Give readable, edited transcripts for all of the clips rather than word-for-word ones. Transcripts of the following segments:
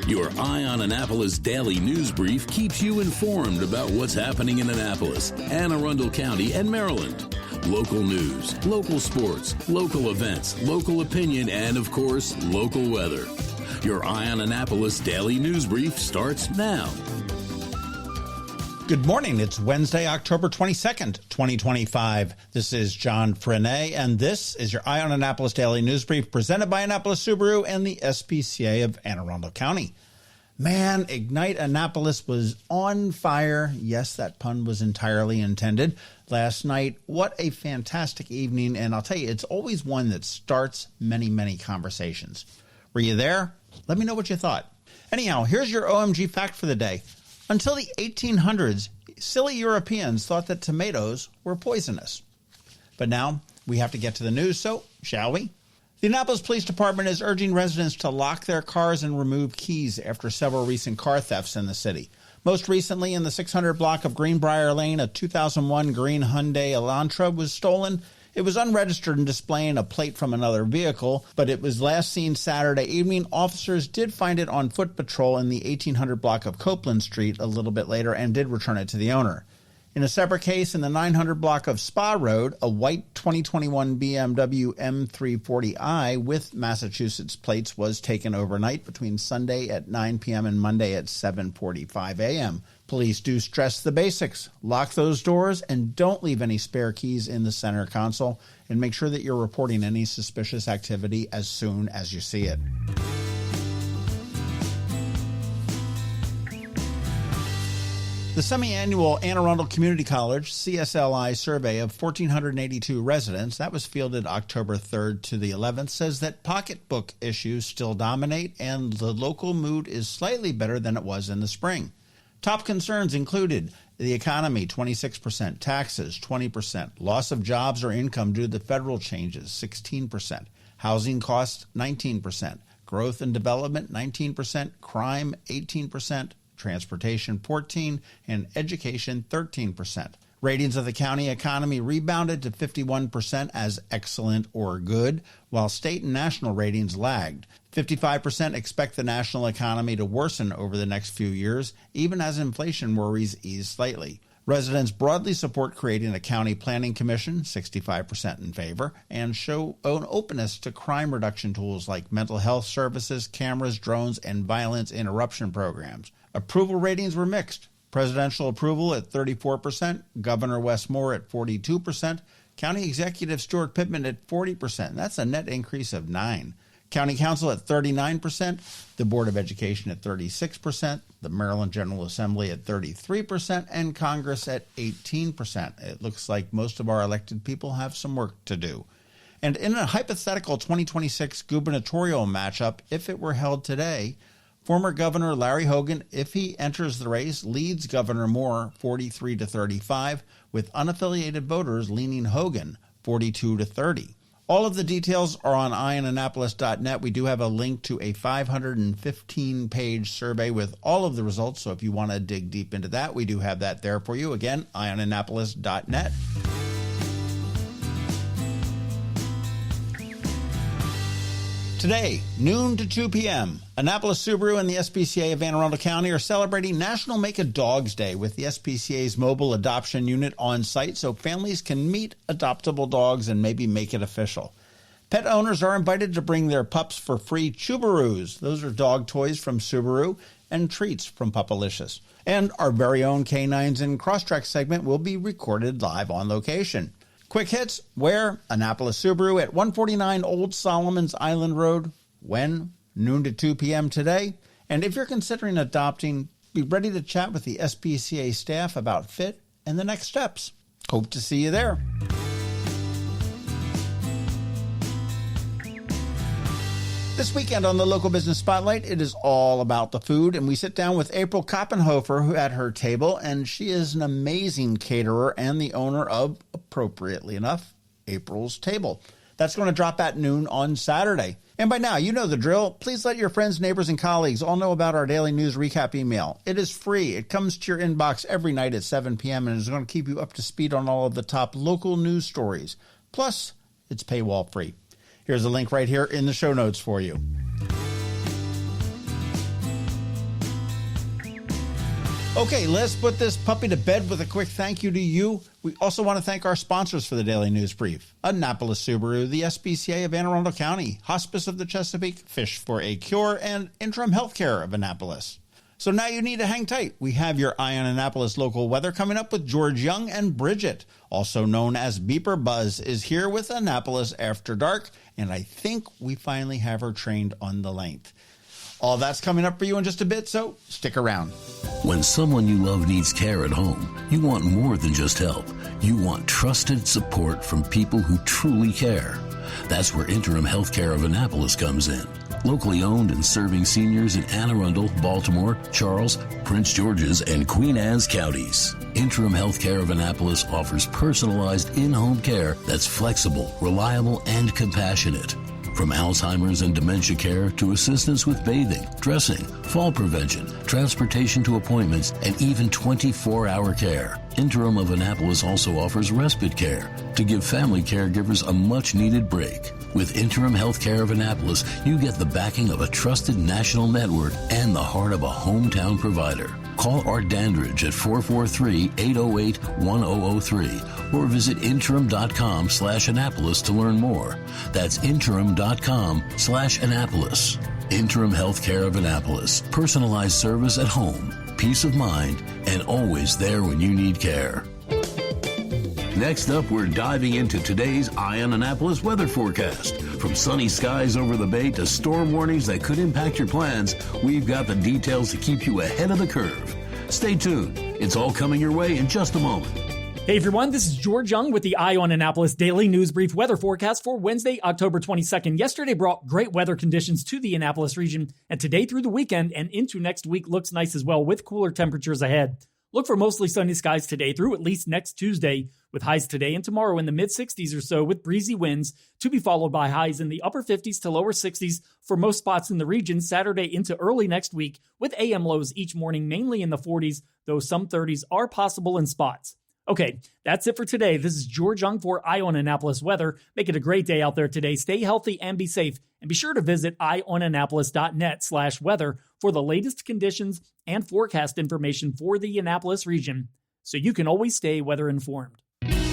Your Eye on Annapolis daily news brief keeps you informed about what's happening in Annapolis, Anne Arundel County, and Maryland. Local news, local sports, local events, local opinion, and, of course, local weather. Your Eye on Annapolis daily news brief starts now. Good morning. It's Wednesday, October 22nd, 2025. This is John Frenaye, and this is your Eye on Annapolis Daily News Brief presented by Annapolis Subaru and the SPCA of Anne Arundel County. Man, Ignite Annapolis was on fire. Yes, that pun was entirely intended. Last night, what a fantastic evening, and I'll tell you, it's always one that starts many, many conversations. Were you there? Let me know what you thought. Anyhow, here's your OMG fact for the day. Until the 1800s, silly Europeans thought that tomatoes were poisonous. But now we have to get to the news, so shall we? The Annapolis Police Department is urging residents to lock their cars and remove keys after several recent car thefts in the city. Most recently, in the 600 block of Greenbrier Lane, a 2001 green Hyundai Elantra was stolen. It was unregistered and displaying a plate from another vehicle, but it was last seen Saturday evening. Officers did find it on foot patrol in the 1800 block of Copeland Street a little bit later and did return it to the owner. In a separate case, in the 900 block of Spa Road, a white 2021 BMW M340i with Massachusetts plates was taken overnight between Sunday at 9 p.m. and Monday at 7:45 a.m. Police do stress the basics. Lock those doors and don't leave any spare keys in the center console, and make sure that you're reporting any suspicious activity as soon as you see it. The semi-annual Anne Arundel Community College CSLI survey of 1,482 residents, that was fielded October 3rd to the 11th, says that pocketbook issues still dominate and the local mood is slightly better than it was in the spring. Top concerns included the economy, 26%, taxes, 20%, loss of jobs or income due to the federal changes, 16%, housing costs, 19%, growth and development, 19%, crime, 18%, transportation 14%, and education 13%. Ratings of the county economy rebounded to 51% as excellent or good, while state and national ratings lagged. 55% expect the national economy to worsen over the next few years, even as inflation worries ease slightly. Residents broadly support creating a county planning commission, 65% in favor, and show an openness to crime reduction tools like mental health services, cameras, drones, and violence interruption programs. Approval ratings were mixed. Presidential approval at 34%, Governor Wes Moore at 42%, County Executive Stuart Pittman at 40%. That's a net increase of 9. County Council at 39%, the Board of Education at 36%, the Maryland General Assembly at 33%, and Congress at 18%. It looks like most of our elected people have some work to do. And in a hypothetical 2026 gubernatorial matchup, if it were held today, former Governor Larry Hogan, if he enters the race, leads Governor Moore 43-35, with unaffiliated voters leaning Hogan 42-30. All of the details are on eyeonannapolis.net. We do have a link to a 515-page survey with all of the results, so if you want to dig deep into that, we do have that there for you. Again, eyeonannapolis.net. Today, noon to 2 p.m., Annapolis Subaru and the SPCA of Anne Arundel County are celebrating National Make a Dogs Day with the SPCA's mobile adoption unit on site so families can meet adoptable dogs and maybe make it official. Pet owners are invited to bring their pups for free Chubaroos. Those are dog toys from Subaru and treats from Pupalicious. And our very own Canines in Crosstrack segment will be recorded live on location. Quick hits, where? Annapolis Subaru at 149 Old Solomon's Island Road. When? Noon to 2 p.m. today. And if you're considering adopting, be ready to chat with the SPCA staff about fit and the next steps. Hope to see you there. This weekend on the Local Business Spotlight, it is all about the food, and we sit down with April Koppenhofer who at her table, and she is an amazing caterer and the owner of, appropriately enough, April's Table. That's going to drop at noon on Saturday. And by now, you know the drill. Please let your friends, neighbors, and colleagues all know about our daily news recap email. It is free. It comes to your inbox every night at 7 p.m. and is going to keep you up to speed on all of the top local news stories. Plus, it's paywall free. Here's a link right here in the show notes for you. Okay, let's put this puppy to bed with a quick thank you to you. We also want to thank our sponsors for the Daily News Brief: Annapolis Subaru, the SPCA of Anne Arundel County, Hospice of the Chesapeake, Fish for a Cure, and Interim Healthcare of Annapolis. So now you need to hang tight. We have your Eye on Annapolis local weather coming up with George Young, and Bridget, also known as BeeprBuzz, is here with Annapolis After Dark, and I think we finally have her trained on the length. All that's coming up for you in just a bit, so stick around. When someone you love needs care at home, you want more than just help. You want trusted support from people who truly care. That's where Interim Healthcare of Annapolis comes in. Locally owned and serving seniors in Anne Arundel, Baltimore, Charles, Prince George's, and Queen Anne's counties. Interim Healthcare of Annapolis offers personalized in-home care that's flexible, reliable, and compassionate. From Alzheimer's and dementia care to assistance with bathing, dressing, fall prevention, transportation to appointments, and even 24-hour care. Interim of Annapolis also offers respite care to give family caregivers a much-needed break. With Interim Healthcare of Annapolis, you get the backing of a trusted national network and the heart of a hometown provider. Call Art Dandridge at 443-808-1003 or visit interim.com/Annapolis to learn more. That's interim.com/Annapolis. Interim Healthcare of Annapolis. Personalized service at home, peace of mind, and always there when you need care. Next up, we're diving into today's Eye on Annapolis weather forecast. From sunny skies over the bay to storm warnings that could impact your plans, we've got the details to keep you ahead of the curve. Stay tuned. It's all coming your way in just a moment. Hey everyone, this is George Young with the Eye on Annapolis Daily News Brief weather forecast for Wednesday, October 22nd. Yesterday brought great weather conditions to the Annapolis region, and today through the weekend and into next week looks nice as well with cooler temperatures ahead. Look for mostly sunny skies today through at least next Tuesday, with highs today and tomorrow in the mid-60s or so with breezy winds, to be followed by highs in the upper 50s to lower 60s for most spots in the region Saturday into early next week, with AM lows each morning mainly in the 40s, though some 30s are possible in spots. Okay, that's it for today. This is George Young for Eye on Annapolis Weather. Make it a great day out there today. Stay healthy and be safe. And be sure to visit eyeonannapolis.net/weather for the latest conditions and forecast information for the Annapolis region, so you can always stay weather informed.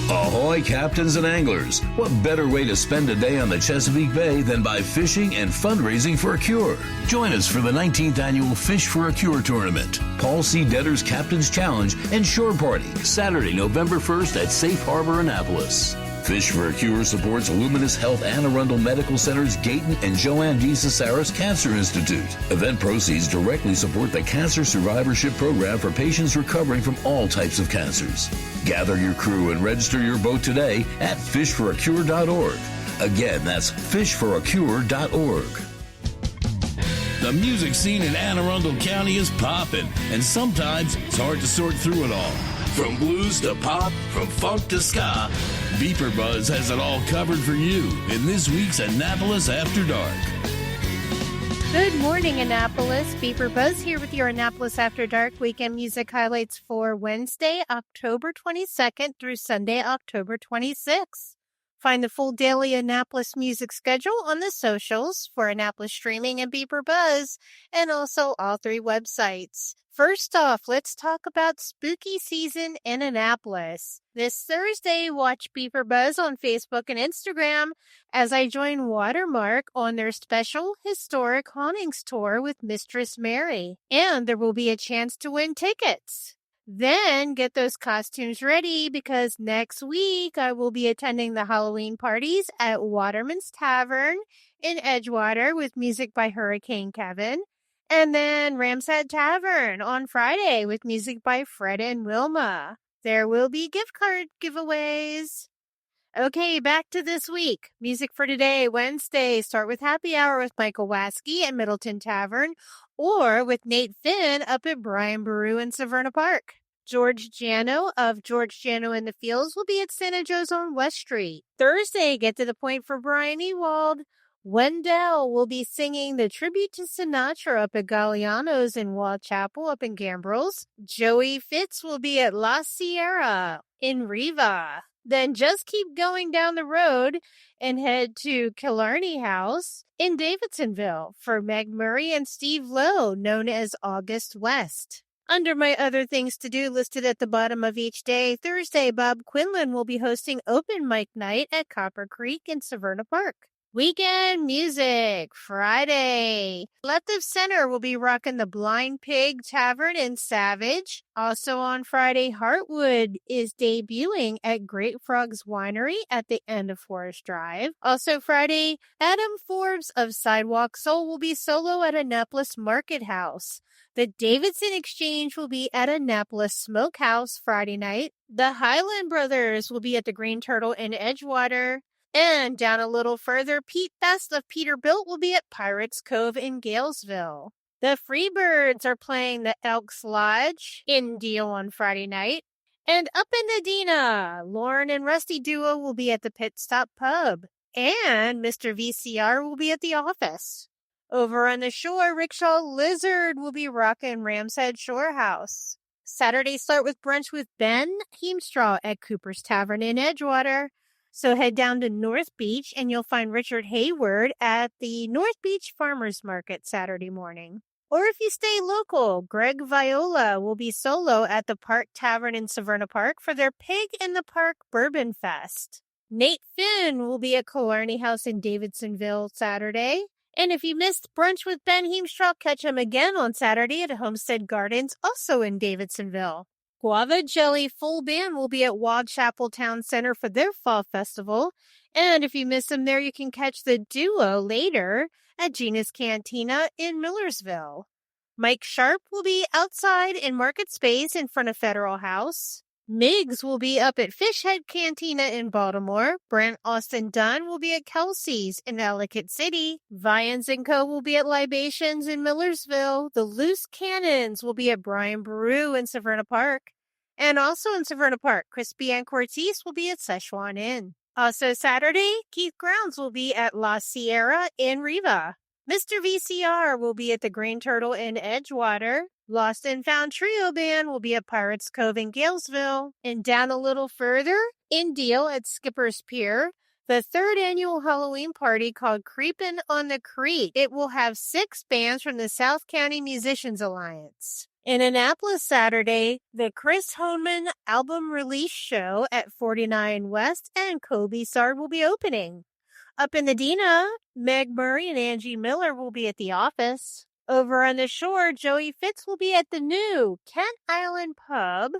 Ahoy, captains and anglers! What better way to spend a day on the Chesapeake Bay than by fishing and fundraising for a cure? Join us for the 19th annual Fish for a Cure tournament, Paul C. Detter's Captain's Challenge, and Shore Party, Saturday, November 1st at Safe Harbor, Annapolis. Fish for a Cure supports Luminous Health Anne Arundel Medical Center's Gayton and Joanne D. Cesaris Cancer Institute. Event proceeds directly support the Cancer Survivorship Program for patients recovering from all types of cancers. Gather your crew and register your boat today at fishforacure.org. Again, that's fishforacure.org. The music scene in Anne Arundel County is popping, and sometimes it's hard to sort through it all. From blues to pop, from funk to ska, BeeprBuzz has it all covered for you in this week's Annapolis After Dark. Good morning, Annapolis. BeeprBuzz here with your Annapolis After Dark weekend music highlights for Wednesday, October 22nd through Sunday, October 26th. Find the full daily Annapolis music schedule on the socials for Annapolis Streaming and BeeprBuzz, and also all three websites. First off, let's talk about spooky season in Annapolis. This Thursday, watch BeeprBuzz on Facebook and Instagram as I join Watermark on their special historic hauntings tour with Mistress Mary. And there will be a chance to win tickets. Then get those costumes ready because next week I will be attending the Halloween parties at Waterman's Tavern in Edgewater with music by Hurricane Kevin. And then Ramsad Tavern on Friday with music by Fred and Wilma. There will be gift card giveaways. Okay, back to this week. Music for today, Wednesday. Start with Happy Hour with Michael Waskey at Middleton Tavern, or with Nate Finn up at Brian Baru in Severna Park. George Jano of George Jano in the Fields will be at Santa Joe's on West Street. Thursday, get to the point for Brian Ewald. Wendell will be singing the tribute to Sinatra up at Galliano's in Wall Chapel up in Gambrels. Joey Fitz will be at La Sierra in Riva. Then just keep going down the road and head to Killarney House in Davidsonville for Meg Murray and Steve Lowe, known as August West. Under my other things to do listed at the bottom of each day, Thursday, Bob Quinlan will be hosting open mic night at Copper Creek in Severna Park. Weekend music, Friday. Left of Center will be rocking the Blind Pig Tavern in Savage. Also on Friday, Heartwood is debuting at Great Frogs Winery at the end of Forest Drive. Also Friday, Adam Forbes of Sidewalk Soul will be solo at Annapolis Market House. The Davidson Exchange will be at Annapolis Smokehouse Friday night. The Highland Brothers will be at the Green Turtle in Edgewater. And down a little further, Pete Best of Peterbilt will be at Pirates Cove in Galesville. The Freebirds are playing the Elks Lodge in Deal on Friday night. And up in Medina, Lauren and Rusty Duo will be at the Pit Stop Pub. And Mr. VCR will be at the office. Over on the shore, Rickshaw Lizard will be rocking Ram's Head Shore House. Saturday start with brunch with Ben Heemstraw at Cooper's Tavern in Edgewater. So head down to North Beach and you'll find Richard Hayward at the North Beach Farmers Market Saturday morning. Or if you stay local, Greg Viola will be solo at the Park Tavern in Severna Park for their Pig in the Park Bourbon Fest. Nate Finn will be at Killarney House in Davidsonville Saturday. And if you missed brunch with Ben Heemstraw, catch him again on Saturday at Homestead Gardens, also in Davidsonville. Guava Jelly Full Band will be at Wad Chapel Town Center for their fall festival. And if you miss them there, you can catch the duo later at Gina's Cantina in Millersville. Mike Sharp will be outside in Market Space in front of Federal House. Miggs will be up at Fishhead Cantina in Baltimore. Brent Austin Dunn will be at Kelsey's in Ellicott City. Vians & Co. will be at Libations in Millersville. The Loose Cannons will be at Brian Baru in Severna Park. And also in Severna Park, Crispy and Cortese will be at Szechuan Inn. Also Saturday, Keith Grounds will be at La Sierra in Riva. Mr. VCR will be at the Green Turtle in Edgewater. Lost and Found Trio Band will be at Pirates Cove in Galesville. And down a little further, in Deal at Skipper's Pier, the third annual Halloween party called Creepin' on the Creek. It will have 6 bands from the South County Musicians Alliance. In Annapolis Saturday, the Chris Honeman album release show at 49 West and Kobe Sard will be opening. Up in Medina, Meg Murray and Angie Miller will be at the office. Over on the shore, Joey Fitz will be at the new Kent Island Pub.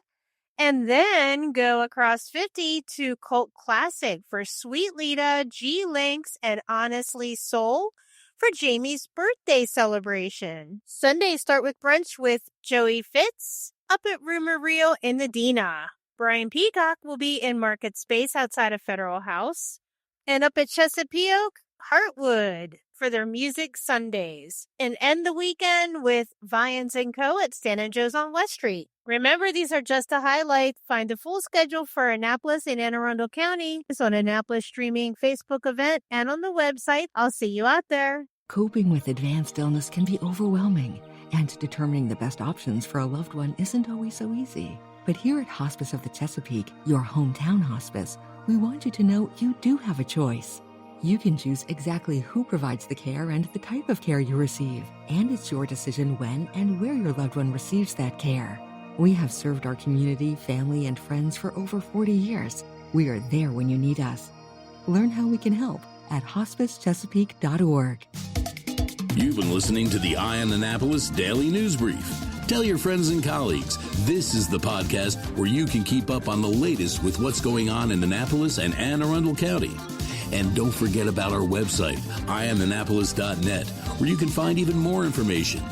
And then go across 50 to Cult Classic for Sweet Lita, G Lynx, and Honestly Soul for Jamie's birthday celebration. Sunday start with brunch with Joey Fitz up at Rumor Rio in the Dina. Brian Peacock will be in Market Space outside of Federal House. And up at Chesapeake, Heartwood for their Music Sundays. And end the weekend with Vians & Co. at Stan & Joe's on West Street. Remember, these are just a highlight. Find the full schedule for Annapolis and Anne Arundel County. It's on Annapolis Streaming Facebook event and on the website. I'll see you out there. Coping with advanced illness can be overwhelming, and determining the best options for a loved one isn't always so easy. But here at Hospice of the Chesapeake, your hometown hospice, we want you to know you do have a choice. You can choose exactly who provides the care and the type of care you receive, and it's your decision when and where your loved one receives that care. We have served our community, family, and friends for over 40 years. We are there when you need us. Learn how we can help at hospicechesapeake.org. You've been listening to the Eye on Annapolis Daily News Brief. Tell your friends and colleagues, this is the podcast where you can keep up on the latest with what's going on in Annapolis and Anne Arundel County. And don't forget about our website, eyeonannapolis.net, where you can find even more information.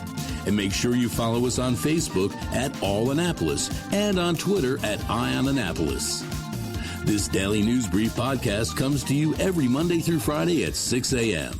And make sure you follow us on Facebook at All Annapolis and on Twitter at Eye on Annapolis. This Daily News Brief podcast comes to you every Monday through Friday at 6 a.m.